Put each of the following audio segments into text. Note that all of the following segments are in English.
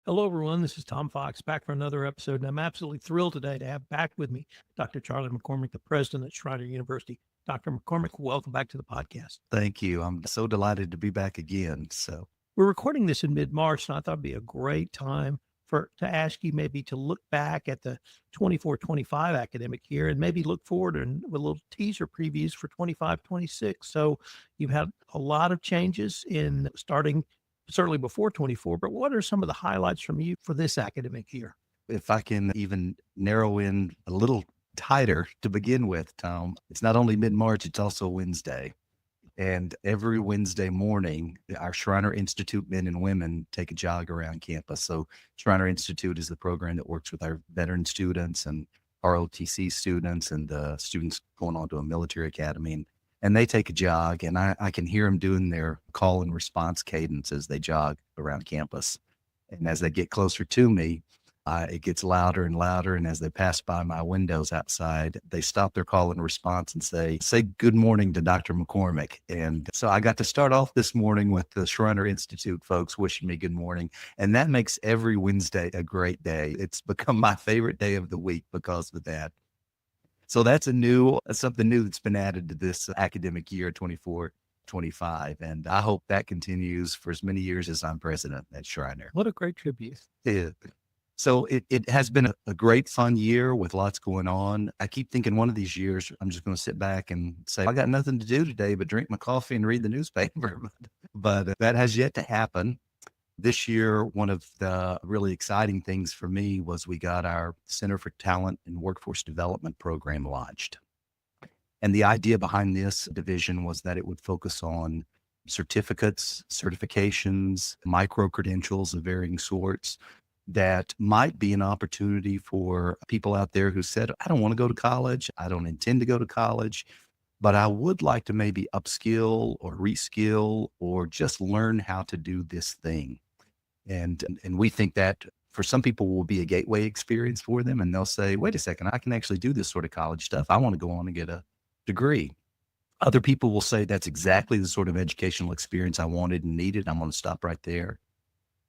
Hello, everyone. This is Tom Fox back for another episode, and I'm absolutely thrilled today to have back with me Dr. Charlie McCormick, the president at Schreiner University. Dr. McCormick, welcome back to the podcast. Thank you. I'm so delighted to be back again. We're recording this in mid-March, and I thought it'd be a great time to ask you maybe to look back at the 24-25 academic year and maybe look forward and with a little teaser previews for 25-26. So you've had a lot of changes in starting certainly before 24, but what are some of the highlights from you for this academic year? if I can even narrow in a little tighter to begin with, Tom, it's not only mid March, it's also Wednesday. And every Wednesday morning, our Schreiner Institute men and women take a jog around campus. So, Schreiner Institute is the program that works with our veteran students and ROTC students and the students going on to a military academy. And they take a jog, and I can hear them doing their call and response cadence as they jog around campus. And as they get closer to me, it gets louder and louder. And as they pass by my windows outside, they stop their call and response and say good morning to Dr. McCormick. And so I got to start off this morning with the Schreiner Institute folks wishing me good morning. And that makes every Wednesday a great day. It's become my favorite day of the week because of that. So that's something new that's been added to this academic year, 24-25. And I hope that continues for as many years as I'm president at Schreiner. What a great tribute. Yeah. So it has been a great, fun year with lots going on. I keep thinking one of these years, I'm just going to sit back and say, I got nothing to do today but drink my coffee and read the newspaper. But that has yet to happen. This year, one of the really exciting things for me was we got our Center for Talent and Workforce Development program launched. And the idea behind this division was that it would focus on certificates, certifications, micro credentials of varying sorts that might be an opportunity for people out there who said, I don't want to go to college. I don't intend to go to college, but I would like to maybe upskill or reskill or just learn how to do this thing. And we think that for some people will be a gateway experience for them. And they'll say, wait a second, I can actually do this sort of college stuff. I want to go on and get a degree. Other people will say that's exactly the sort of educational experience I wanted and needed. I'm going to stop right there.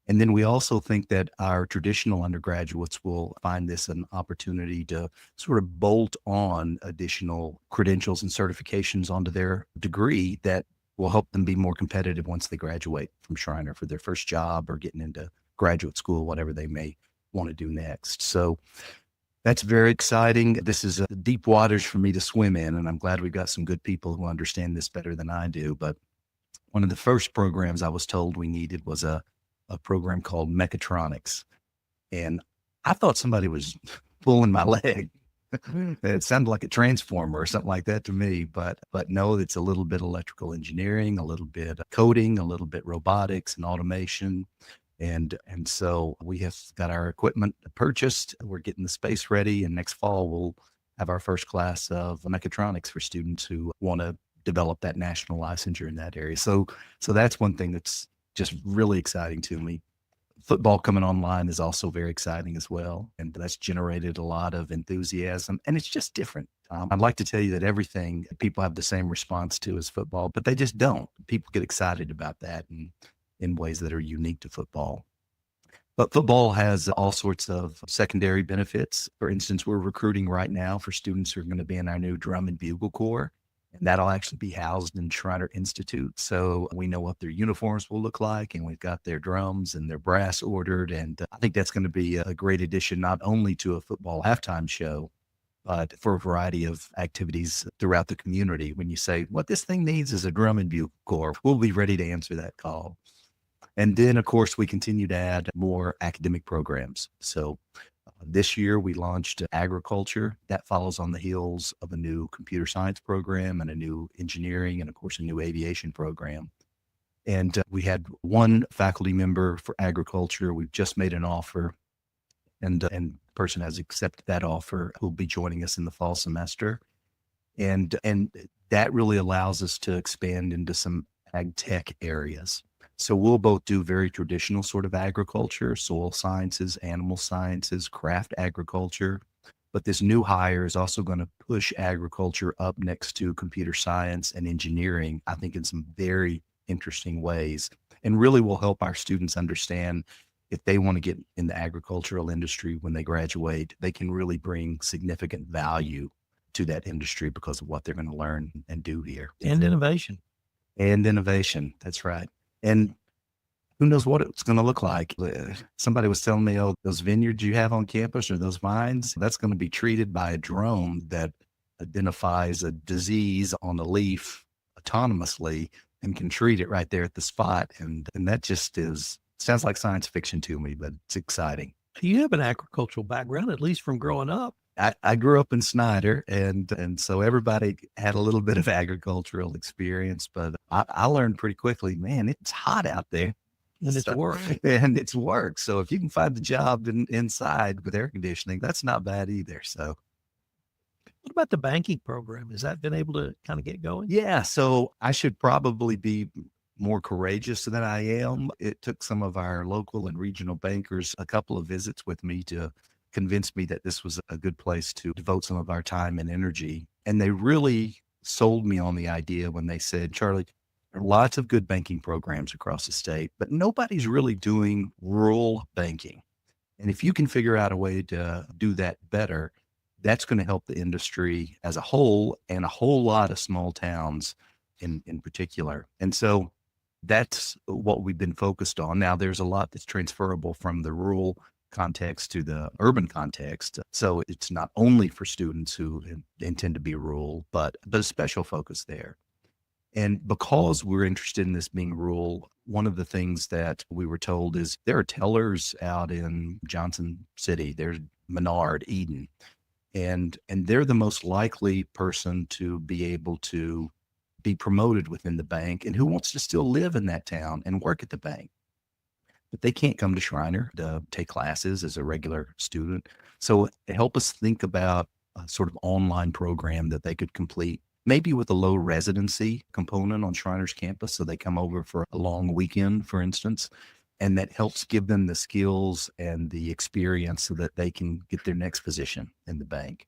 And then we also think that our traditional undergraduates will find this an opportunity to sort of bolt on additional credentials and certifications onto their degree that will help them be more competitive once they graduate from Schreiner for their first job or getting into graduate school, whatever they may want to do next. So that's very exciting. This is deep waters for me to swim in, and I'm glad we've got some good people who understand this better than I do. But one of the first programs I was told we needed was a program called Mechatronics. And I thought somebody was pulling my leg. It sounded like a transformer or something like that to me, but no, it's a little bit electrical engineering, a little bit coding, a little bit robotics and automation. And so we have got our equipment purchased. We're getting the space ready. And next fall, we'll have our first class of mechatronics for students who want to develop that national licensure in that area. So that's one thing that's just really exciting to me. Football coming online is also very exciting as well. And that's generated a lot of enthusiasm. And it's just different. I'd like to tell you that everything people have the same response to is football, but they just don't. People get excited about that in ways that are unique to football. But football has all sorts of secondary benefits. For instance, we're recruiting right now for students who are going to be in our new drum and bugle corps. And that'll actually be housed in Schreiner Institute. So we know what their uniforms will look like, and we've got their drums and their brass ordered. And I think that's going to be a great addition, not only to a football halftime show, but for a variety of activities throughout the community. When you say, what this thing needs is a drum and bugle corps, we'll be ready to answer that call. And then, of course, we continue to add more academic programs. So this year, we launched agriculture. That follows on the heels of a new computer science program and a new engineering and, of course, a new aviation program. And we had one faculty member for agriculture. We've just made an offer, and the person has accepted that offer, who'll be joining us in the fall semester. And that really allows us to expand into some ag tech areas. So we'll both do very traditional sort of agriculture, soil sciences, animal sciences, craft agriculture. But this new hire is also going to push agriculture up next to computer science and engineering, I think in some very interesting ways, and really will help our students understand if they want to get in the agricultural industry when they graduate, they can really bring significant value to that industry because of what they're going to learn and do here. And innovation. And innovation. That's right. And who knows what it's going to look like. Somebody was telling me, oh, those vineyards you have on campus or those vines, that's going to be treated by a drone that identifies a disease on a leaf autonomously and can treat it right there at the spot. And that just sounds like science fiction to me, but it's exciting. You have an agricultural background, at least from growing up. I grew up in Snyder, and so everybody had a little bit of agricultural experience, but I learned pretty quickly, man, it's hot out there. And it's work. And it's work. So if you can find the job inside with air conditioning, that's not bad either. So what about the banking program? Has that been able to kind of get going? yeah, so I should probably be more courageous than I am. It took some of our local and regional bankers a couple of visits with me to convince me that this was a good place to devote some of our time and energy. And they really sold me on the idea when they said, Charlie, there are lots of good banking programs across the state, but nobody's really doing rural banking. And if you can figure out a way to do that better, that's going to help the industry as a whole and a whole lot of small towns in particular. And so that's what we've been focused on. Now, there's a lot that's transferable from the rural context to the urban context. So it's not only for students who intend to be rural, but a special focus there. And because we're interested in this being rural, one of the things that we were told is there are tellers out in Johnson City, there's Menard, Eden, and they're the most likely person to be able to be promoted within the bank and who wants to still live in that town and work at the bank. But they can't come to Schreiner to take classes as a regular student. So help us think about a sort of online program that they could complete, maybe with a low residency component on Schreiner's campus. So they come over for a long weekend, for instance, and that helps give them the skills and the experience so that they can get their next position in the bank.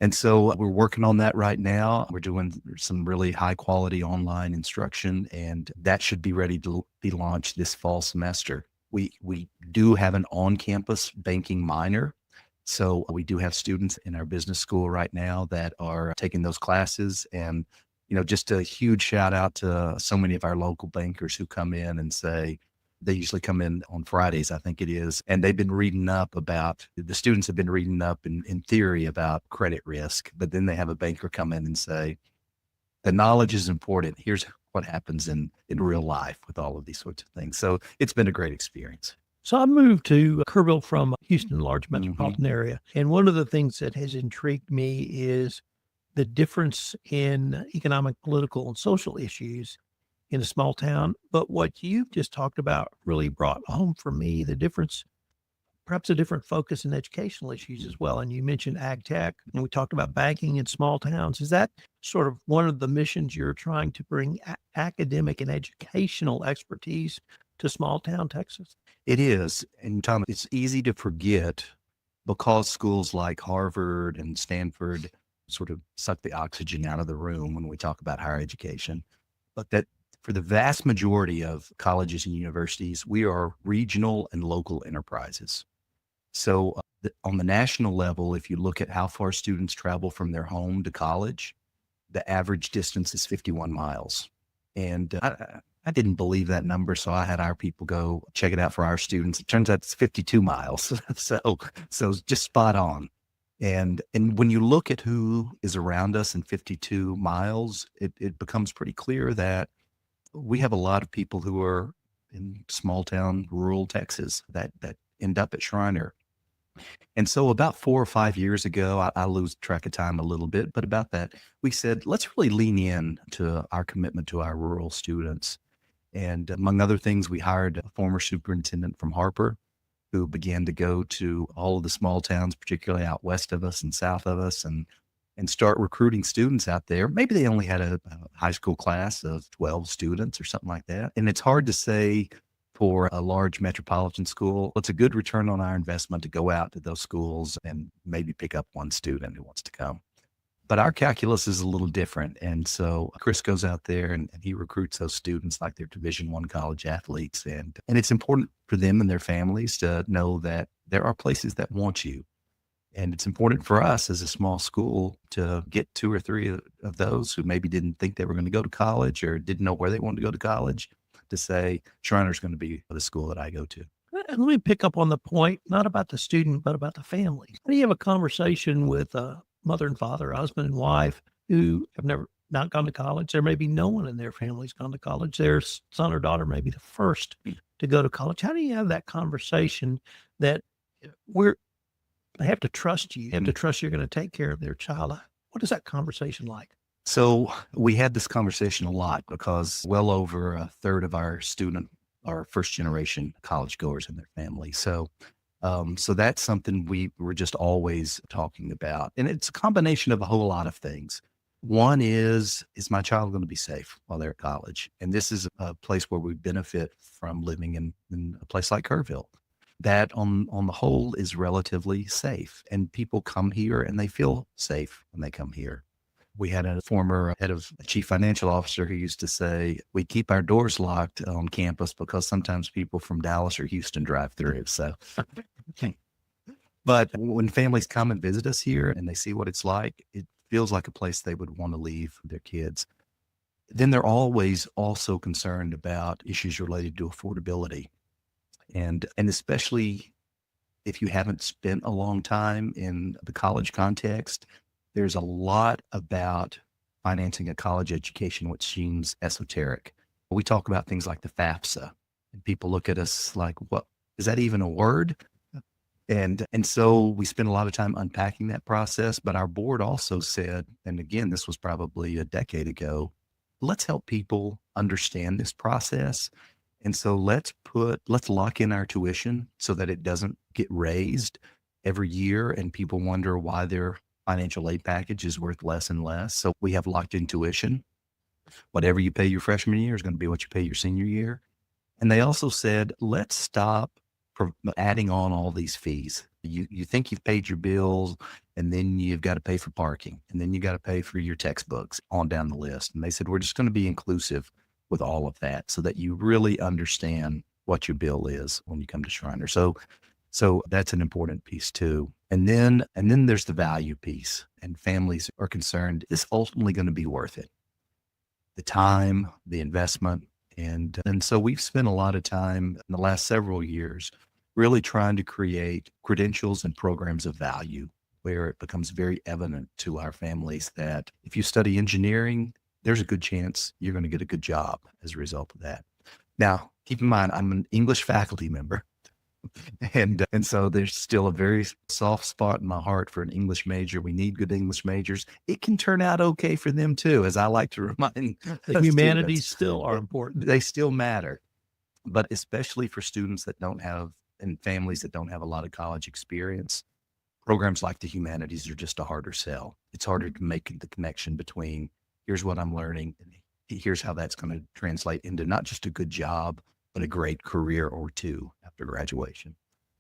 And so we're working on that right now. We're doing some really high quality online instruction, and that should be ready to be launched this fall semester. We do have an on-campus banking minor. So we do have students in our business school right now that are taking those classes. And, just a huge shout out to so many of our local bankers who come in and say, they usually come in on Fridays, I think it is. And they've been reading up about, the students have been reading up in theory about credit risk, but then they have a banker come in and say, the knowledge is important. Here's what happens in real life with all of these sorts of things. So it's been a great experience. So I moved to Kerrville from Houston, large metropolitan area. And one of the things that has intrigued me is the difference in economic, political, and social issues in a small town. But what you've just talked about really brought home for me the difference, perhaps a different focus in educational issues as well. And you mentioned ag tech, and we talked about banking in small towns. Is that sort of one of the missions you're trying to bring academic and educational expertise to small town Texas? It is. And Tom, it's easy to forget because schools like Harvard and Stanford sort of suck the oxygen out of the room when we talk about higher education, but that for the vast majority of colleges and universities, we are regional and local enterprises. So on the national level, if you look at how far students travel from their home to college, the average distance is 51 miles. And I didn't believe that number, so I had our people go check it out for our students. It turns out it's 52 miles. So just spot on. And when you look at who is around us in 52 miles, it becomes pretty clear that we have a lot of people who are in small town, rural Texas that end up at Schreiner. And so about 4 or 5 years ago, I lose track of time a little bit, but about that, we said, let's really lean in to our commitment to our rural students. And among other things, we hired a former superintendent from Harper who began to go to all of the small towns, particularly out west of us and south of us, and start recruiting students out there. Maybe they only had a high school class of 12 students or something like that. And it's hard to say for a large metropolitan school, it's a good return on our investment to go out to those schools and maybe pick up one student who wants to come. But our calculus is a little different. And so Chris goes out there and he recruits those students like they're Division I college athletes. And it's important for them and their families to know that there are places that want you. And it's important for us as a small school to get 2 or 3 of those who maybe didn't think they were going to go to college or didn't know where they wanted to go to college to say, Schreiner's going to be the school that I go to. And let me pick up on the point, not about the student, but about the family. How do you have a conversation with a mother and father, husband and wife who have never not gone to college? There may be no one in their family's gone to college. Their son or daughter may be the first to go to college. How do you have that conversation that they have to trust you, have to trust you're going to take care of their child? What is that conversation like? So we had this conversation a lot because well over a third of our first generation college goers in their family. So that's something we were just always talking about. And it's a combination of a whole lot of things. One is my child going to be safe while they're at college? And this is a place where we benefit from living in a place like Kerrville. That on the whole is relatively safe. And people come here and they feel safe when they come here. We had a former head of chief financial officer who used to say, we keep our doors locked on campus because sometimes people from Dallas or Houston drive through. So, but when families come and visit us here and they see what it's like, it feels like a place they would want to leave their kids. Then they're always also concerned about issues related to affordability. And especially if you haven't spent a long time in the college context, there's a lot about financing a college education, which seems esoteric. We talk about things like the FAFSA, and people look at us like, what, is that even a word? And so we spend a lot of time unpacking that process. But our board also said, and again, this was probably a decade ago, let's help people understand this process. And so let's lock in our tuition so that it doesn't get raised every year and people wonder why their financial aid package is worth less and less. So we have locked in tuition. Whatever you pay your freshman year is going to be what you pay your senior year. And they also said, let's stop adding on all these fees. You think you've paid your bills and then you've got to pay for parking and then you got to pay for your textbooks on down the list. And they said, we're just going to be inclusive with all of that so that you really understand what your bill is when you come to Schreiner. So that's an important piece too. And then there's the value piece, and families are concerned, is ultimately going to be worth it? The time, the investment. And so we've spent a lot of time in the last several years really trying to create credentials and programs of value where it becomes very evident to our families that if you study engineering, there's a good chance you're going to get a good job as a result of that. Now, keep in mind, I'm an English faculty member. And so there's still a very soft spot in my heart for an English major. We need good English majors. It can turn out okay for them too, as I like to remind the humanities still are important. They still matter, but especially for students that don't have and families that don't have a lot of college experience, programs like the humanities are just a harder sell. It's harder to make the connection between here's what I'm learning and here's how that's going to translate into not just a good job, but a great career or two after graduation.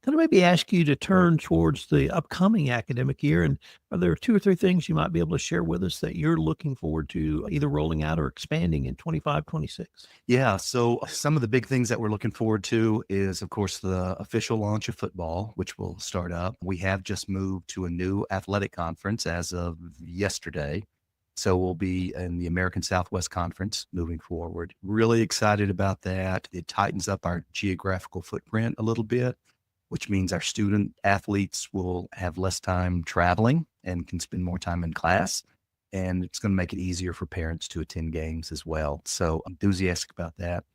Can I maybe ask you to turn towards the upcoming academic year? And are there 2 or 3 things you might be able to share with us that you're looking forward to either rolling out or expanding in 25, 26? Yeah. So some of the big things that we're looking forward to is, of course, the official launch of football, which will start up. We have just moved to a new athletic conference as of yesterday. So we'll be in the American Southwest Conference moving forward. Really excited about that. It tightens up our geographical footprint a little bit, which means our student athletes will have less time traveling and can spend more time in class. And it's going to make it easier for parents to attend games as well. So enthusiastic about that.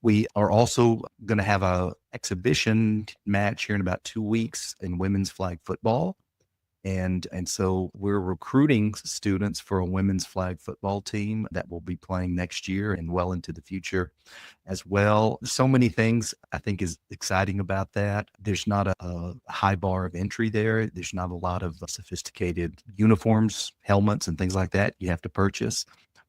We are also going to have a exhibition match here in about 2 weeks in women's flag football. And so we're recruiting students for a women's flag football team that will be playing next year and well into the future as well. So many things I think is exciting about that. There's not a high bar of entry there. There's not a lot of sophisticated uniforms, helmets, and things like that you have to purchase.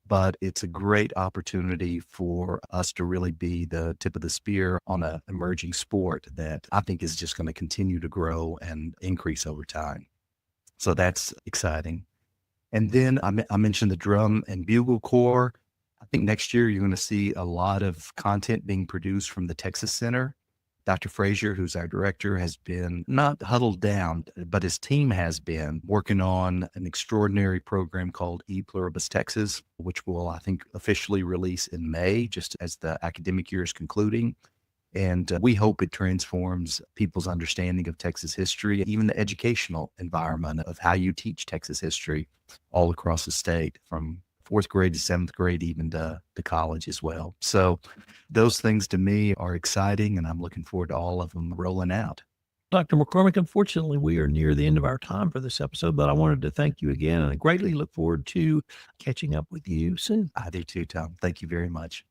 But it's a great opportunity for us to really be the tip of the spear on an emerging sport that I think is just going to continue to grow and increase over time. So that's exciting. And then I mentioned the drum and bugle corps. I think next year you're going to see a lot of content being produced from the Texas Center. Dr. Frazier, who's our director, has been not huddled down, but his team has been working on an extraordinary program called E Pluribus Texas, which will, I think, officially release in May, just as the academic year is concluding. And we hope it transforms people's understanding of Texas history, even the educational environment of how you teach Texas history all across the state, from fourth grade to seventh grade, even to college as well. So those things to me are exciting, and I'm looking forward to all of them rolling out. Dr. McCormick, unfortunately, we are near the end of our time for this episode, but I wanted to thank you again, and I greatly look forward to catching up with you soon. I do too, Tom. Thank you very much.